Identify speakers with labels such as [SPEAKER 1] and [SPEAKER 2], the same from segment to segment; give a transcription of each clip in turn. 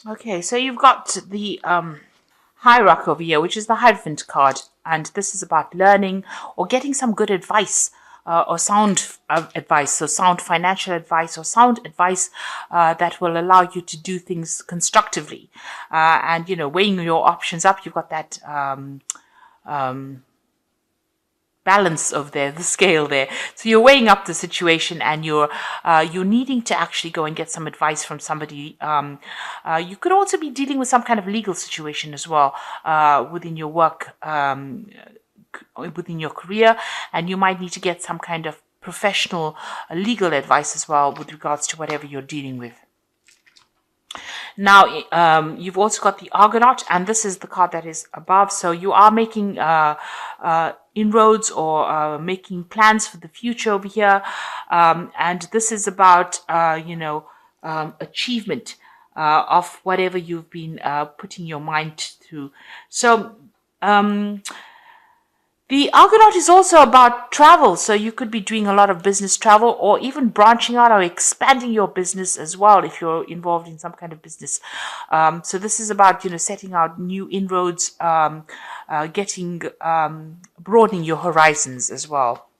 [SPEAKER 1] Okay, so you've got the hierarchy over here, which is the Hierophant card, and this is about learning or getting some good advice. Or sound advice, so sound financial advice or sound advice that will allow you to do things constructively, and weighing your options up. You've got that balance of the scale there. So you're weighing up the situation, and you're needing to actually go and get some advice from somebody. You could also be dealing with some kind of legal situation as well within your work, within your career, and you might need to get some kind of professional legal advice as well with regards to whatever you're dealing with. Now, you've also got the Argonaut, and this is the card that is above. So you are making inroads or making plans for the future over here. And this is about, achievement of whatever you've been putting your mind to. So, the Argonaut is also about travel, so you could be doing a lot of business travel or even branching out or expanding your business as well if you're involved in some kind of business. So this is about setting out new inroads, broadening your horizons as well.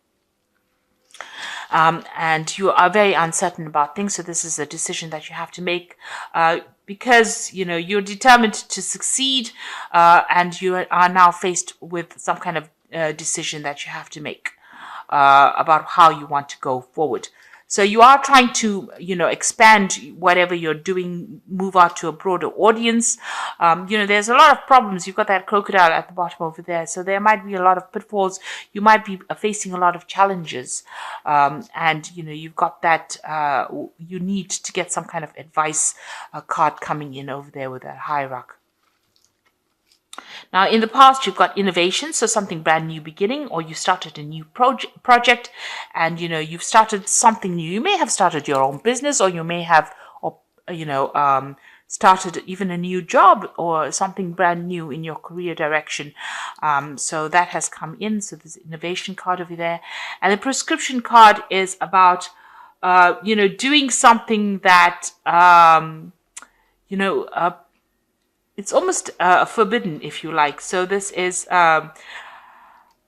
[SPEAKER 1] And you are very uncertain about things, so this is a decision that you have to make because you're determined to succeed, and you are now faced with some kind of decision that you have to make about how you want to go forward. So you are trying to, expand whatever you're doing, move out to a broader audience. There's a lot of problems. You've got that crocodile at the bottom over there. So there might be a lot of pitfalls. You might be facing a lot of challenges. And you've got that, you need to get some kind of advice card coming in over there with that hierarchy. Now, in the past, you've got innovation, so something brand new beginning, or you started a new project, and you've started something new. You may have started your own business, or you may have, started even a new job or something brand new in your career direction. So that has come in. So there's an innovation card over there, and the prescription card is about, doing something that, it's almost forbidden, if you like. So this is, there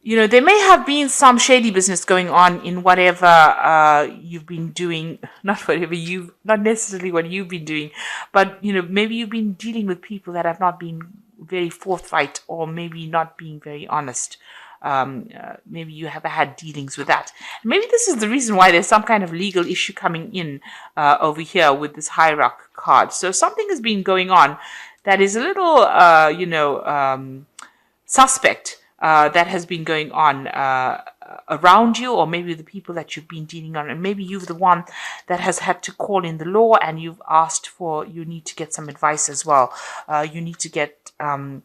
[SPEAKER 1] may have been some shady business going on in whatever you've been doing, not necessarily what you've been doing, but, maybe you've been dealing with people that have not been very forthright or maybe not being very honest. Maybe you have had dealings with that. Maybe this is the reason why there's some kind of legal issue coming in over here with this hierarchy card. So something has been going on that is a little, suspect that has been going on around you, or maybe the people that you've been dealing on, and maybe you're the one that has had to call in the law and you've asked for, you need to get some advice as well. You need to get some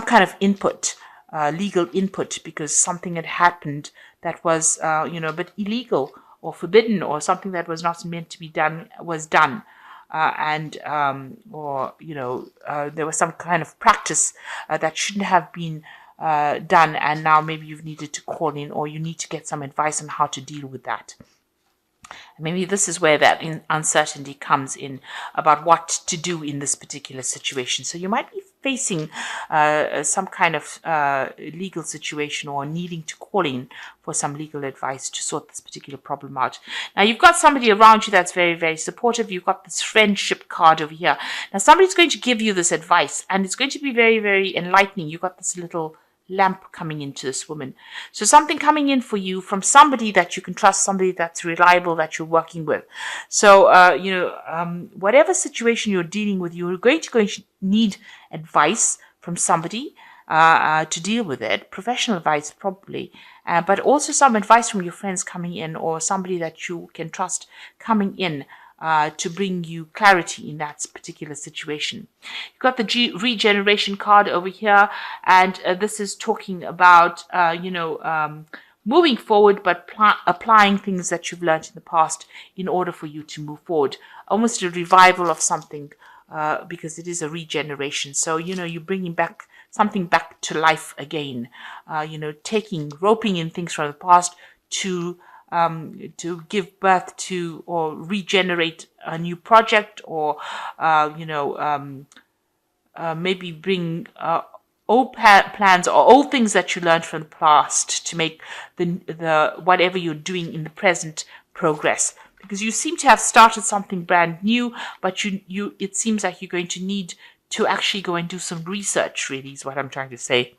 [SPEAKER 1] kind of input, legal input, because something had happened that was, a bit illegal or forbidden, or something that was not meant to be done was done. There was some kind of practice that shouldn't have been done, and now maybe you've needed to call in, or you need to get some advice on how to deal with that. Maybe this is where that uncertainty comes in about what to do in this particular situation. So you might be facing some kind of legal situation, or needing to call in for some legal advice to sort this particular problem out. Now, you've got somebody around you that's very, very supportive. You've got this friendship card over here. Now, somebody's going to give you this advice, and it's going to be very, very enlightening. You've got this little lamp coming into this woman. So something coming in for you from somebody that you can trust, somebody that's reliable, that you're working with. So, whatever situation you're dealing with, you're going to need advice from somebody to deal with it, professional advice probably, but also some advice from your friends coming in, or somebody that you can trust coming in to bring you clarity in that particular situation. You've got the regeneration card over here, and this is talking about, moving forward, but applying things that you've learned in the past in order for you to move forward. Almost a revival of something, because it is a regeneration. So, you're bringing something back to life again, roping in things from the past to to give birth to or regenerate a new project, or maybe bring old plans or old things that you learned from the past to make the whatever you're doing in the present progress. Because you seem to have started something brand new, but you it seems like you're going to need to actually go and do some research, really, is what I'm trying to say,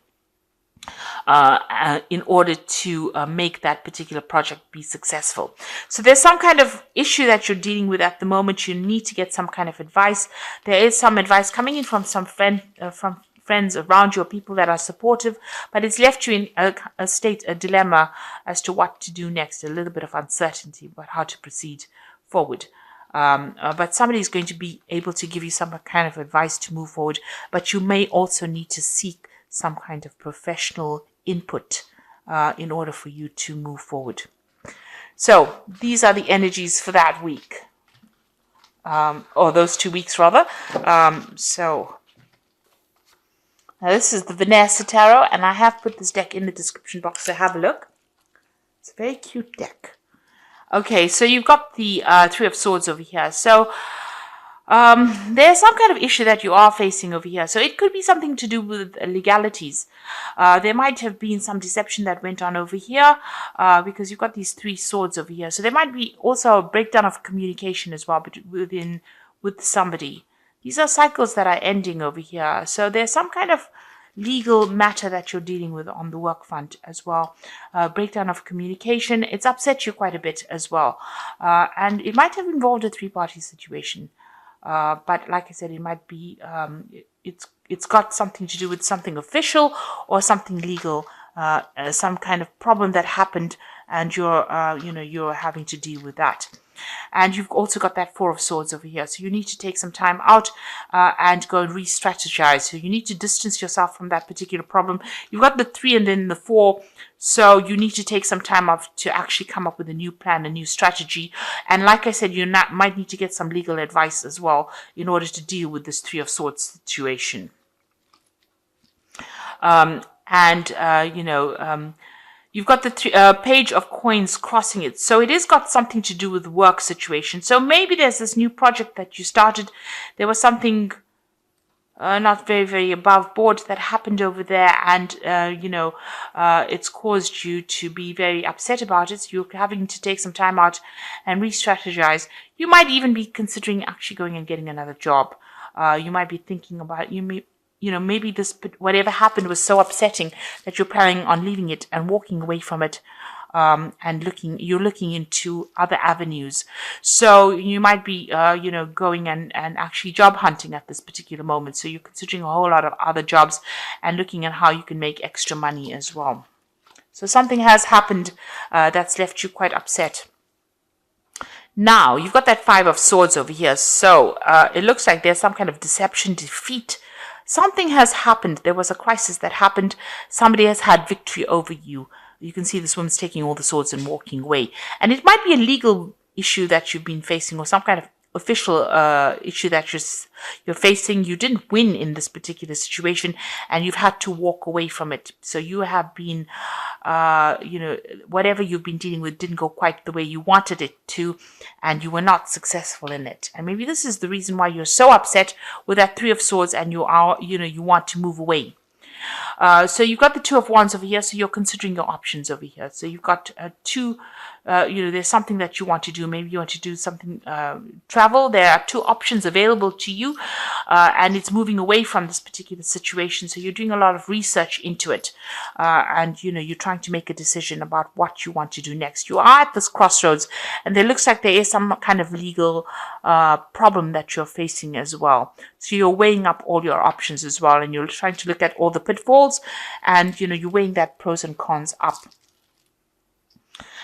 [SPEAKER 1] in order to make that particular project be successful. So there's some kind of issue that you're dealing with at the moment. You need to get some kind of advice. There is some advice coming in from some friends around you, or people that are supportive, but it's left you in a dilemma as to what to do next, a little bit of uncertainty about how to proceed forward. But somebody is going to be able to give you some kind of advice to move forward, but you may also need to seek some kind of professional input in order for you to move forward. So these are the energies for that week, or those 2 weeks rather. So now this is the Vanessa Tarot, and I have put this deck in the description box, so have a look. It's a very cute deck. Okay, so you've got the Three of Swords over here. So there's some kind of issue that you are facing over here. So it could be something to do with legalities. There might have been some deception that went on over here, because you've got these three swords over here. So there might be also a breakdown of communication as well with somebody. These are cycles that are ending over here. So there's some kind of legal matter that you're dealing with on the work front as well. Breakdown of communication. It's upset you quite a bit as well. And it might have involved a three-party situation. But like I said, it might be, it's got something to do with something official or something legal, some kind of problem that happened, and you're having to deal with that. And you've also got that Four of Swords over here. So you need to take some time out and go and re-strategize. So you need to distance yourself from that particular problem. You've got the 3 and then the 4. So you need to take some time off to actually come up with a new plan, a new strategy. And like I said, might need to get some legal advice as well in order to deal with this Three of Swords situation. You've got the Page of Coins crossing it. So it has got something to do with the work situation. So maybe there's this new project that you started. There was something not very, very above board that happened over there. And, it's caused you to be very upset about it. So you're having to take some time out and re-strategize. You might even be considering actually going and getting another job. You might be thinking about, maybe whatever happened was so upsetting that you're planning on leaving it and walking away from it, and you're looking into other avenues. So you might be, going and actually job hunting at this particular moment. So you're considering a whole lot of other jobs and looking at how you can make extra money as well. So something has happened that's left you quite upset. Now, you've got that Five of Swords over here. So it looks like there's some kind of deception, defeat. Something has happened. There was a crisis that happened. Somebody has had victory over you. You can see this woman's taking all the swords and walking away. And it might be a legal issue that you've been facing, or some kind of official issue that you're facing. You didn't win in this particular situation, and you've had to walk away from it. So you have been, whatever you've been dealing with didn't go quite the way you wanted it to, and you were not successful in it. And maybe this is the reason why you're so upset with that Three of Swords, and you want to move away. So you've got the Two of Wands over here, so you're considering your options over here. So you've got there's something that you want to do. Maybe you want to do something, travel. There are two options available to you, and it's moving away from this particular situation. So you're doing a lot of research into it, and you're trying to make a decision about what you want to do next. You are at this crossroads, and there looks like there is some kind of legal problem that you're facing as well. So you're weighing up all your options as well, and you're trying to look at all the pitfalls, and you're weighing that pros and cons up.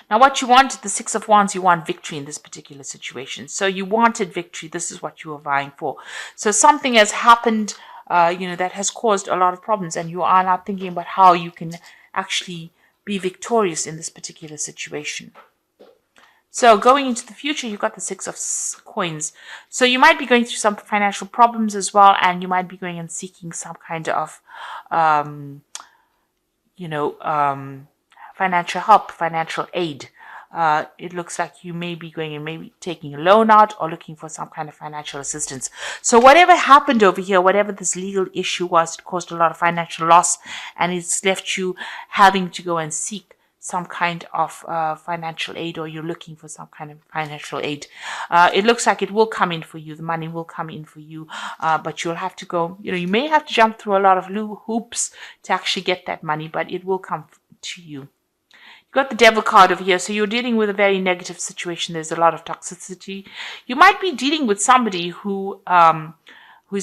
[SPEAKER 1] Now, what you want, the Six of Wands, you want victory in this particular situation. So you wanted victory. This is what you were vying for. So something has happened, that has caused a lot of problems, and you are now thinking about how you can actually be victorious in this particular situation. So going into the future, you've got the Six of Coins. So you might be going through some financial problems as well, and you might be going and seeking some kind of, financial help, financial aid. it looks like you may be going and maybe taking a loan out or looking for some kind of financial assistance. So whatever happened over here, whatever this legal issue was, it caused a lot of financial loss, and it's left you having to go and seek some kind of financial aid, or you're looking for some kind of financial aid. It looks like it will come in for you. The money will come in for you, but you'll have to go, you may have to jump through a lot of hoops to actually get that money, but it will come to you. You've got the devil card over here, so you're dealing with a very negative situation. There's a lot of toxicity. You might be dealing with somebody who's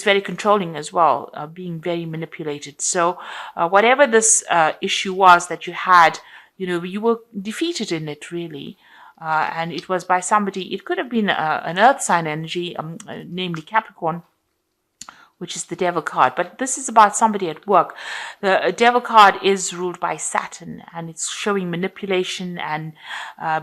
[SPEAKER 1] very controlling as well, being very manipulated. So whatever this issue was that you had, you were defeated in it, really. And it was by somebody, it could have been an earth sign energy, namely Capricorn, which is the devil card. But this is about somebody at work. The devil card is ruled by Saturn, and it's showing manipulation and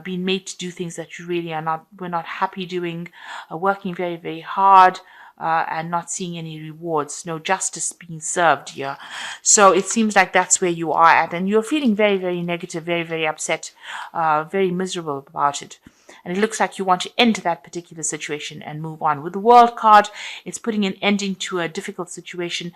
[SPEAKER 1] being made to do things that you really we're not happy doing, working very, very hard, and not seeing any rewards, no justice being served here. So it seems like that's where you are at, and you're feeling very, very negative, very, very upset, very miserable about it. And it looks like you want to end that particular situation and move on. With the World card, it's putting an ending to a difficult situation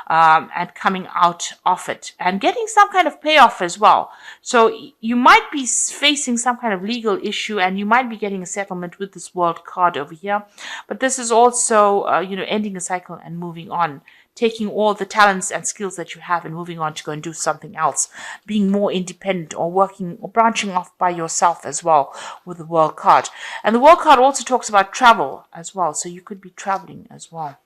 [SPEAKER 1] and coming out of it and getting some kind of payoff as well. So you might be facing some kind of legal issue, and you might be getting a settlement with this World card over here. But this is also, ending a cycle and moving on, taking all the talents and skills that you have and moving on to go and do something else, being more independent or working or branching off by yourself as well with the World card. And the World card also talks about travel as well, so you could be traveling as well.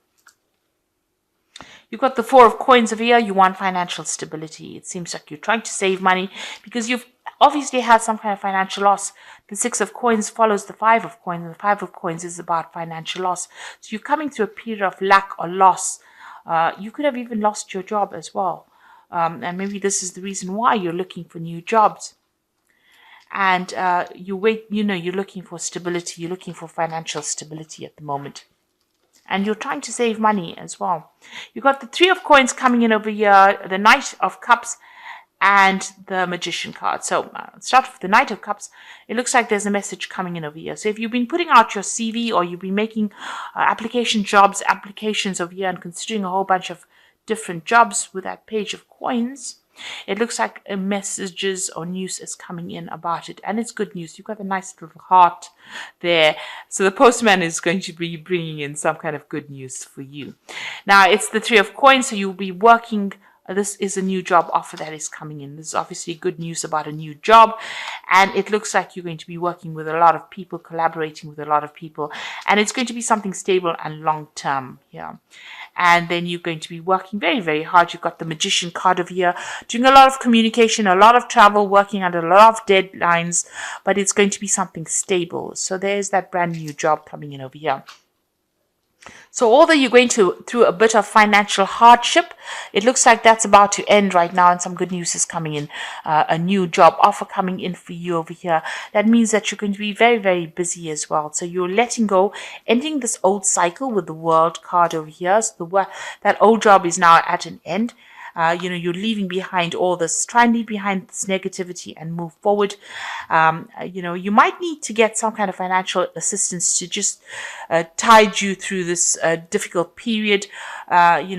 [SPEAKER 1] You've got the Four of Coins over here. You want financial stability. It seems like you're trying to save money because you've obviously had some kind of financial loss. The Six of Coins follows the Five of Coins, and the Five of Coins is about financial loss. So you're coming through a period of lack or loss. You could have even lost your job as well. And maybe this is the reason why you're looking for new jobs. And you're looking for stability. You're looking for financial stability at the moment. And you're trying to save money as well. You've got the Three of Coins coming in over here, the Knight of Cups, and the Magician card. So let's start with the Knight of Cups. It looks like there's a message coming in over here. So if you've been putting out your CV, or you've been making applications over here and considering a whole bunch of different jobs with that Page of Coins, it looks like messages or news is coming in about it, and it's good news. You've got a nice little heart there. So the postman is going to be bringing in some kind of good news for you. Now, it's the Three of Coins, so you'll be working. This is a new job offer that is coming in. This is obviously good news about a new job, and it looks like you're going to be working with a lot of people, collaborating with a lot of people, and it's going to be something stable and long-term here. And then you're going to be working very, very hard. You've got the Magician card over here, doing a lot of communication, a lot of travel, working under a lot of deadlines, but it's going to be something stable. So there's that brand new job coming in over here. So although you're going through a bit of financial hardship, it looks like that's about to end right now, and some good news is coming in. A new job offer coming in for you over here. That means that you're going to be very, very busy as well. So you're letting go, ending this old cycle with the World card over here. So that old job is now at an end. You're leaving behind all this, try and leave behind this negativity and move forward. You might need to get some kind of financial assistance to just tide you through this difficult period, you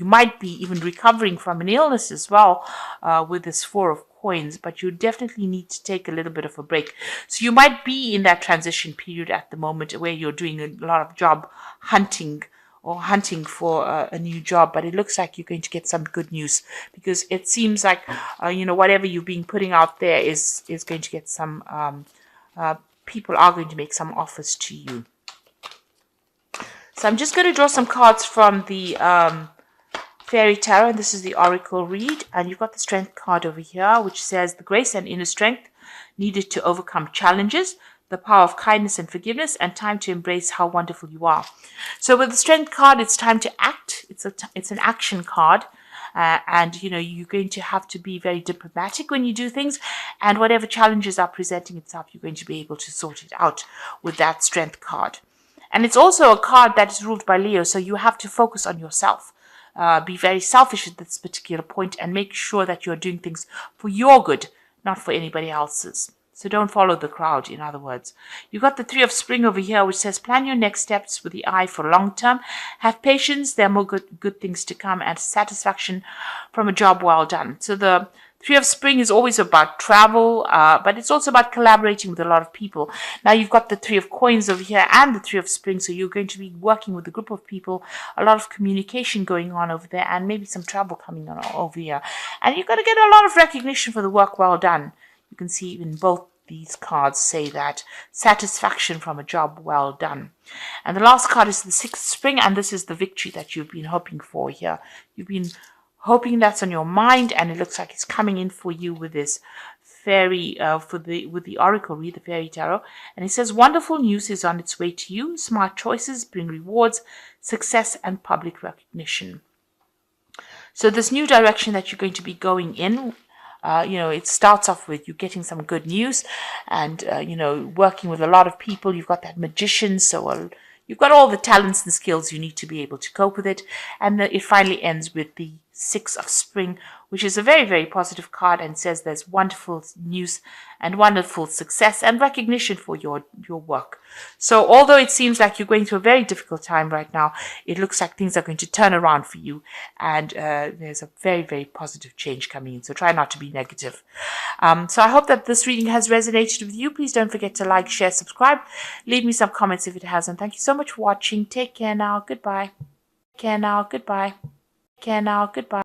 [SPEAKER 1] might be even recovering from an illness as well with this Four of Coins, but you definitely need to take a little bit of a break. So you might be in that transition period at the moment where you're doing a lot of job hunting or hunting for a new job, but it looks like you're going to get some good news, because it seems like whatever you've been putting out there is going to get some people are going to make some offers to you. So I'm just going to draw some cards from the Fairy Tarot, and this is the Oracle read, and you've got the Strength card over here, which says the grace and inner strength needed to overcome challenges, the power of kindness and forgiveness, and time to embrace how wonderful you are. So with the Strength card, it's time to act. It's an action card. And you're going to have to be very diplomatic when you do things, and whatever challenges are presenting itself, you're going to be able to sort it out with that Strength card. And it's also a card that is ruled by Leo, so you have to focus on yourself. Be very selfish at this particular point and make sure that you're doing things for your good, not for anybody else's. So don't follow the crowd, in other words. You got the Three of Spring over here, which says plan your next steps with the eye for long term. Have patience. There are more good things to come, and satisfaction from a job well done. So the Three of Spring is always about travel, but it's also about collaborating with a lot of people. Now you've got the Three of Coins over here and the Three of Spring, so you're going to be working with a group of people, a lot of communication going on over there, and maybe some travel coming on over here. And you're going to get a lot of recognition for the work well done. You can see in both these cards say that satisfaction from a job well done. And the last card is the Six of Spring, and this is the victory that you've been hoping for here. You've been hoping that's on your mind, and it looks like it's coming in for you with this fairy, with the oracle, read the fairy tarot. And it says wonderful news is on its way to you. Smart choices bring rewards, success, and public recognition. So this new direction that you're going to be going in, it starts off with you getting some good news and, working with a lot of people. You've got that magician, so you've got all the talents and skills you need to be able to cope with it. And it finally ends with the Six of Spring, which is a very, very positive card and says there's wonderful news and wonderful success and recognition for your work. So although it seems like you're going through a very difficult time right now, it looks like things are going to turn around for you, and there's a very, very positive change coming in. So try not to be negative. So I hope that this reading has resonated with you. Please don't forget to like, share, subscribe. Leave me some comments if it hasn't. Thank you so much for watching. Take care now. Goodbye. Take care now. Goodbye. Take care now. Goodbye.